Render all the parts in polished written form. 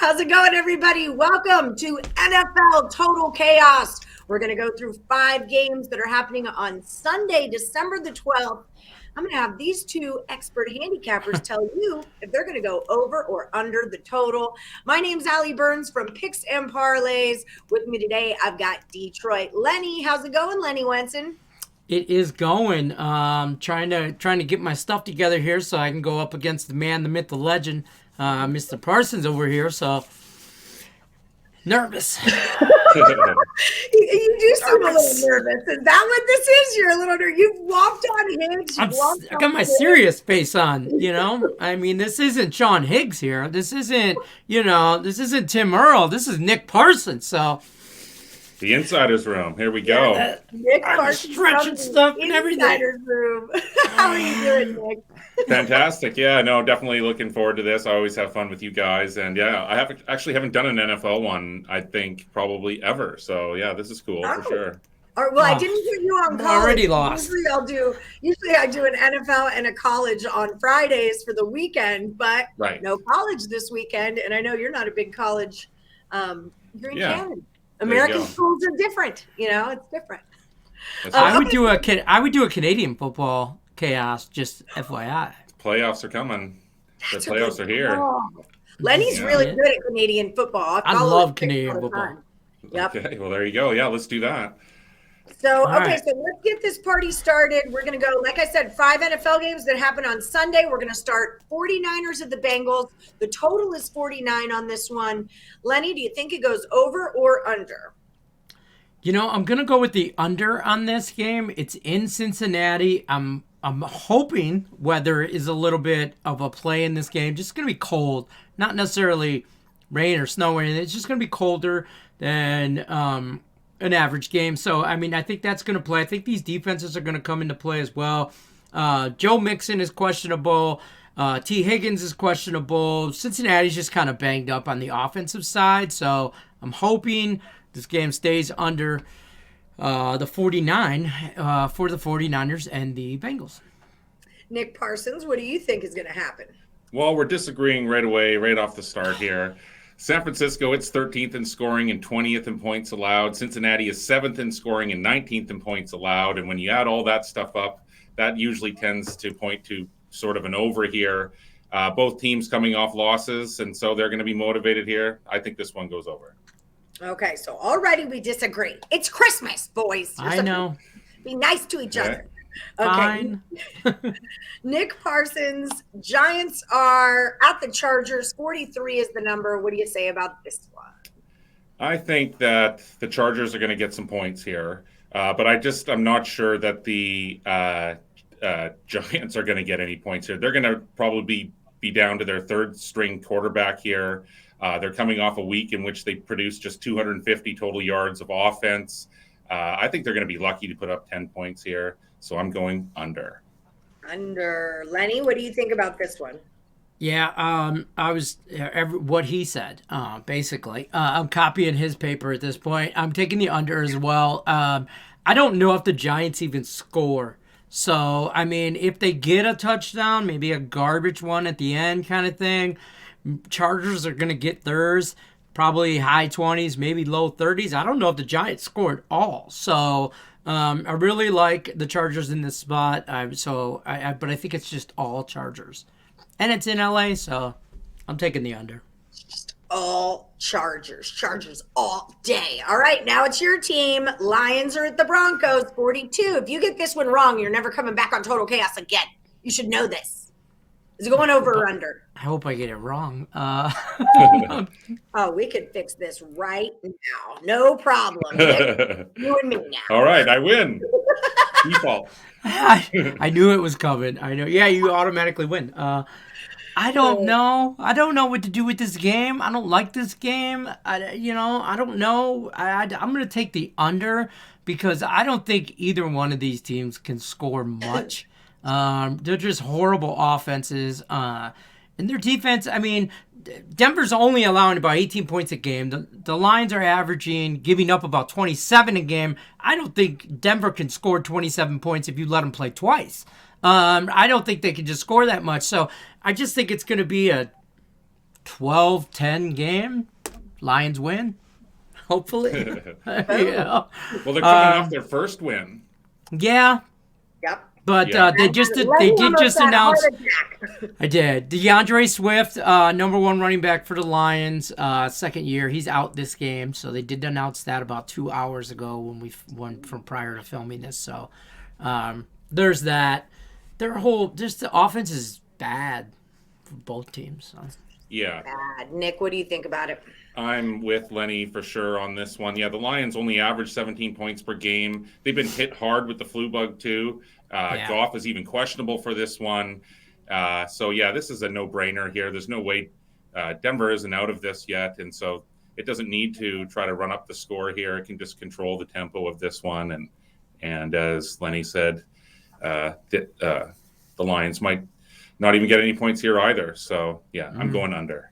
How's it going, everybody? Welcome to NFL Total Chaos. We're going to go through 5 games that are happening on Sunday, December the 12th. I'm going to have these two expert handicappers tell you if they're going to go over or under the total. My name's Allie Burns from Picks Parlays. With me today, I've got Detroit Lenny. How's it going, Lenny Wenson? It is going. Trying to get my stuff together here so I can go up against the man, the myth, the legend, Mr. Parsons over here. So nervous. You do seem a little nervous. Is that what this is? You're a little nervous. You've walked on Higgs. I got my serious face on, I mean, this isn't Sean Higgs here. This isn't Tim Earl. This is Nick Parsons. So the insider's room. Here we go. Nick I'm stretching stuff and everything. Insider's room. How are you doing, Nick? Fantastic. Yeah, no, definitely looking forward to this. I always have fun with you guys. And yeah, I haven't done an NFL one, I think, probably ever. So yeah, this is cool for sure. All right, well, I didn't put you on college. Already lost. Usually I do an NFL and a college on Fridays for the weekend, but no college this weekend. And I know you're not a big college. You're in Canada. American schools are different. It's different. I would do a Canadian football chaos, just FYI. Playoffs are coming. The playoffs are here. Lenny's really good at Canadian football. I love Canadian football. Yep. Okay, well, there you go. Yeah, let's do that. So, so let's get this party started. We're going to go, like I said, 5 NFL games that happen on Sunday. We're going to start 49ers at the Bengals. The total is 49 on this one. Lenny, do you think it goes over or under? I'm going to go with the under on this game. It's in Cincinnati. I'm hoping weather is a little bit of a play in this game. Just going to be cold, not necessarily rain or snow or anything. It's just going to be colder than an average game. So, I mean, I think that's going to play. I think these defenses are going to come into play as well. Joe Mixon is questionable. T. Higgins is questionable. Cincinnati's just kind of banged up on the offensive side. So, I'm hoping this game stays under the 49 for the 49ers and the Bengals. Nick Parsons, what do you think is going to happen? Well, we're disagreeing right away, right off the start here. San Francisco, it's 13th in scoring and 20th in points allowed. Cincinnati is 7th in scoring and 19th in points allowed. And when you add all that stuff up, that usually tends to point to sort of an over here. Both teams coming off losses, and so they're going to be motivated here. I think this one goes over. Okay, so already we disagree. It's Christmas, boys. I know. Be nice to each other. Okay. Fine. Nick Parsons, Giants are at the Chargers. 43 is the number. What do you say about this one? I think that the Chargers are going to get some points here, but I'm not sure that the Giants are going to get any points here. They're going to probably be down to their third string quarterback here. They're coming off a week in which they produced just 250 total yards of offense. I think they're going to be lucky to put up 10 points here. So I'm going under. Under. Lenny, what do you think about this one? Yeah, I was what he said, basically. I'm copying his paper at this point. I'm taking the under as well. I don't know if the Giants even score. So, I mean, if they get a touchdown, maybe a garbage one at the end kind of thing, Chargers are going to get theirs, probably high 20s, maybe low 30s. I don't know if the Giants scored at all. So, I really like the Chargers in this spot. But I think it's just all Chargers. And it's in LA, so I'm taking the under. Just all Chargers. Chargers all day. All right, now it's your team. Lions are at the Broncos, 42. If you get this one wrong, you're never coming back on Total Chaos again. You should know this. Is it going over or under? I hope I get it wrong. Oh, we could fix this right now. No problem. You and me now. All right, I win. Default. I knew it was coming. I know. Yeah, you automatically win. I don't know. I don't know what to do with this game. I don't like this game. I don't know. I'm going to take the under because I don't think either one of these teams can score much. They're just horrible offenses. And their defense, I mean, Denver's only allowing about 18 points a game. The Lions are averaging, giving up about 27 a game. I don't think Denver can score 27 points if you let them play twice. I don't think they can just score that much. So I just think it's going to be a 12-10 game. Lions win, hopefully. Yeah. Well, they're coming off their first win. Yeah. Yep. But Yeah. they did just announce. I did. DeAndre Swift, number 1 running back for the Lions, second year. He's out this game, so they did announce that about 2 hours ago when we went from prior to filming this. So there's that. Just the offense is bad for both teams. So. Yeah. Bad. Nick, what do you think about it? I'm with Lenny for sure on this one. Yeah, the Lions only average 17 points per game. They've been hit hard with the flu bug too. Goff is even questionable for this one. So, yeah, this is a no-brainer here. There's no way Denver isn't out of this yet, and so it doesn't need to try to run up the score here. It can just control the tempo of this one. And as Lenny said, the Lions might not even get any points here either. So, yeah, I'm going under.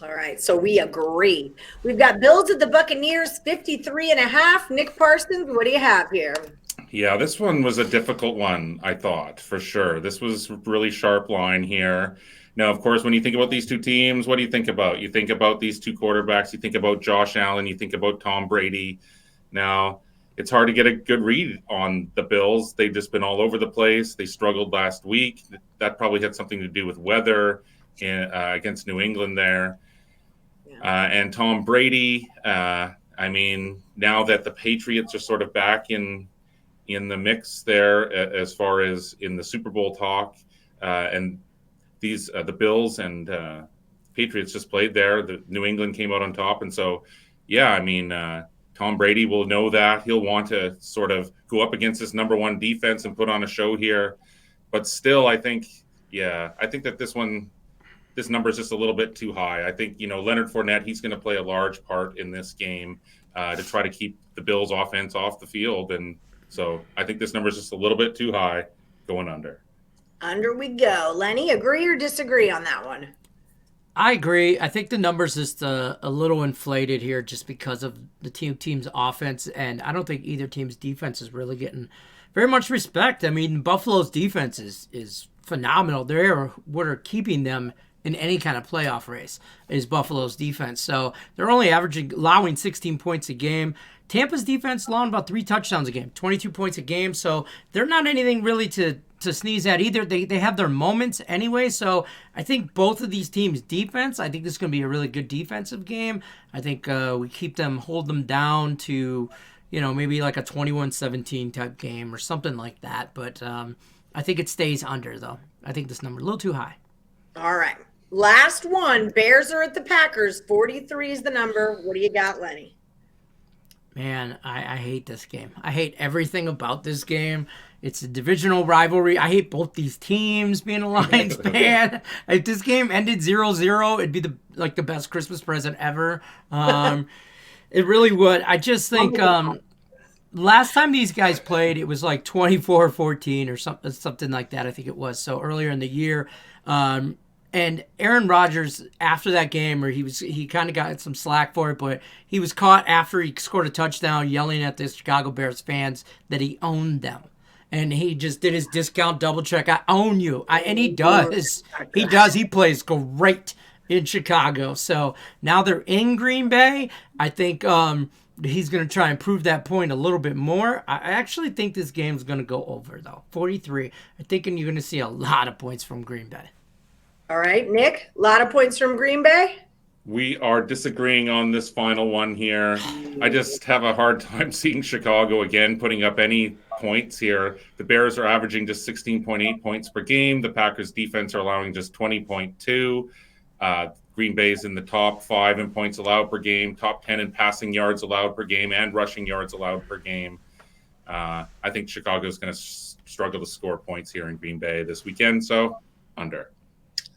All right, so we agree. We've got Bills at the Buccaneers, 53.5. Nick Parsons, what do you have here? Yeah, this one was a difficult one, I thought, for sure. This was a really sharp line here. Now, of course, when you think about these two teams, what do you think about? You think about these two quarterbacks. You think about Josh Allen. You think about Tom Brady. Now, it's hard to get a good read on the Bills. They've just been all over the place. They struggled last week. That probably had something to do with weather against New England there. And Tom Brady, I mean, now that the Patriots are sort of back in the mix there as far as in the Super Bowl talk, and these the Bills and Patriots just played there. The New England came out on top, and so yeah, I mean, Tom Brady will know that he'll want to sort of go up against this number 1 defense and put on a show here. But still, I think that this number is just a little bit too high. I think Leonard Fournette, he's going to play a large part in this game to try to keep the Bills' offense off the field, and so I think this number is just a little bit too high, going under. Under we go. Lenny, agree or disagree on that one? I agree. I think the number's just a little inflated here just because of the team's offense, and I don't think either team's defense is really getting very much respect. I mean, Buffalo's defense is phenomenal. They're what are keeping them in any kind of playoff race is Buffalo's defense. So they're only allowing 16 points a game. Tampa's defense allowing about 3 touchdowns a game, 22 points a game. So they're not anything really to sneeze at either. They have their moments anyway. So I think both of these teams' defense, I think this is going to be a really good defensive game. I think we hold them down to, maybe like a 21-17 type game or something like that. But I think it stays under, though. I think this number a little too high. All right. Last one. Bears are at the Packers. 43 is the number. What do you got, Lenny? Man, I hate this game. I hate everything about this game. It's a divisional rivalry. I hate both these teams being a Lions fan. If this game ended 0-0, it'd be the best Christmas present ever. It really would. I just think last time these guys played, it was like 24-14 or something like that, I think it was. So earlier in the year. And Aaron Rodgers, after that game, he kind of got some slack for it, but he was caught after he scored a touchdown yelling at the Chicago Bears fans that he owned them. And he just did his discount double check. I own you. And he does. He does. He plays great in Chicago. So now they're in Green Bay. I think he's going to try and prove that point a little bit more. I actually think this game's going to go over, though. 43. I'm thinking you're going to see a lot of points from Green Bay. All right, Nick, a lot of points from Green Bay. We are disagreeing on this final one here. I just have a hard time seeing Chicago again putting up any points here. The Bears are averaging just 16.8 points per game. The Packers defense are allowing just 20.2. Green Bay's in the top 5 in points allowed per game, top 10 in passing yards allowed per game, and rushing yards allowed per game. I think Chicago's going to struggle to score points here in Green Bay this weekend, so under.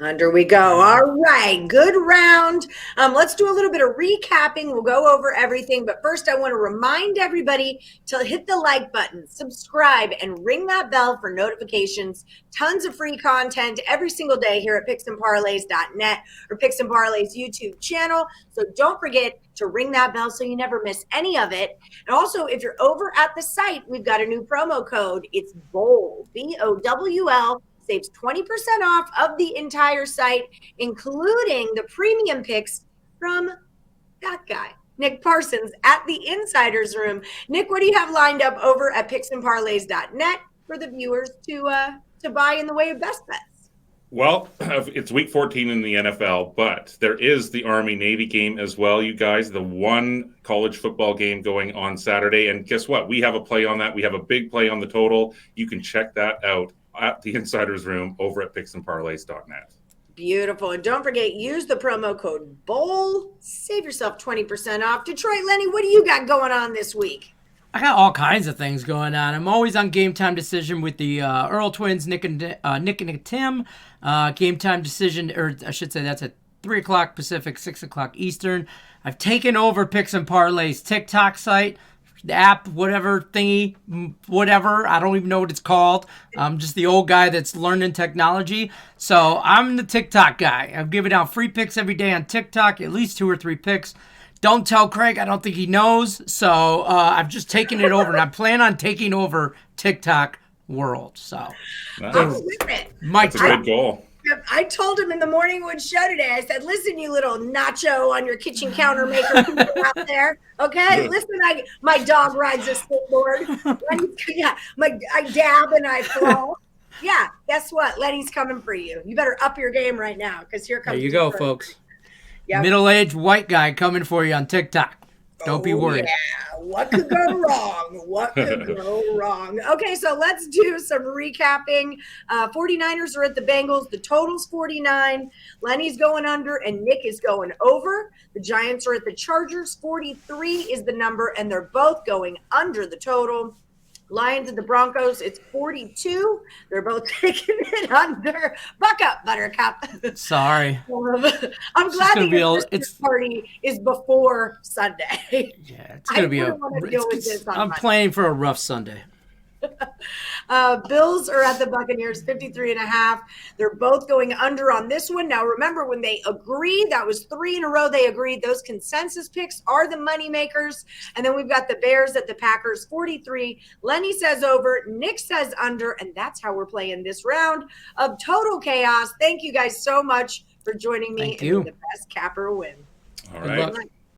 Under we go. All right. Good round. Let's do a little bit of recapping. We'll go over everything. But first, I want to remind everybody to hit the like button, subscribe, and ring that bell for notifications. Tons of free content every single day here at picksandparlays.net or Picks and Parlays YouTube channel. So don't forget to ring that bell so you never miss any of it. And also, if you're over at the site, we've got a new promo code. It's BOWL, BOWL. saves 20% off of the entire site, including the premium picks from that guy, Nick Parsons, at the Insiders Room. Nick, what do you have lined up over at picksandparlays.net for the viewers to buy in the way of best bets? Well, it's week 14 in the NFL, but there is the Army-Navy game as well, you guys, the one college football game going on Saturday. And guess what? We have a play on that. We have a big play on the total. You can check that out at the Insiders Room over at picksandparlays.net. Beautiful. And don't forget, use the promo code BOWL. Save yourself 20% off. Detroit, Lenny, what do you got going on this week? I got all kinds of things going on. I'm always on Game Time Decision with the Earl twins, Nick and Tim. Game Time Decision, or I should say that's at 3 o'clock Pacific, 6 o'clock Eastern. I've taken over Picks and Parlays TikTok site, the app, whatever thingy, whatever. I don't even know what it's called. I'm just the old guy that's learning technology. So I'm the TikTok guy. I'm giving out free picks every day on TikTok, at least 2 or 3 picks. Don't tell Craig. I don't think he knows. So I've just taken it over, and I plan on taking over TikTok world. So Nice. That's a good goal. I told him in the Morning Wood show today, I said, listen, you little nacho on your kitchen counter maker people out there. Okay, listen, my dog rides a skateboard. I dab and I fall. Yeah, guess what? Lenny's coming for you. You better up your game right now, because here comes. There you go, folks. Yep. Middle-aged white guy coming for you on TikTok. Don't be worried. Yeah, what could go wrong? What could go wrong? Okay, so let's do some recapping. 49ers are at the Bengals. The total's 49. Lenny's going under, and Nick is going over. The Giants are at the Chargers. 43 is the number, and they're both going under the total. Lions and the Broncos, it's 42. They're both taking it under. Buck up, Buttercup. Sorry. I'm glad that your Christmas party is before Sunday. Yeah, it's going to be I'm playing for a rough Sunday. Bills are at the Buccaneers, 53.5. They're both going under on this one. Now, remember, when they agreed, that was 3 in a row they agreed. Those consensus picks are the money makers. And then we've got the Bears at the Packers, 43. Lenny says over, Nick says under, and that's how we're playing this round of Total Chaos. Thank you guys so much for joining me. Thank you. The best capper win. All right.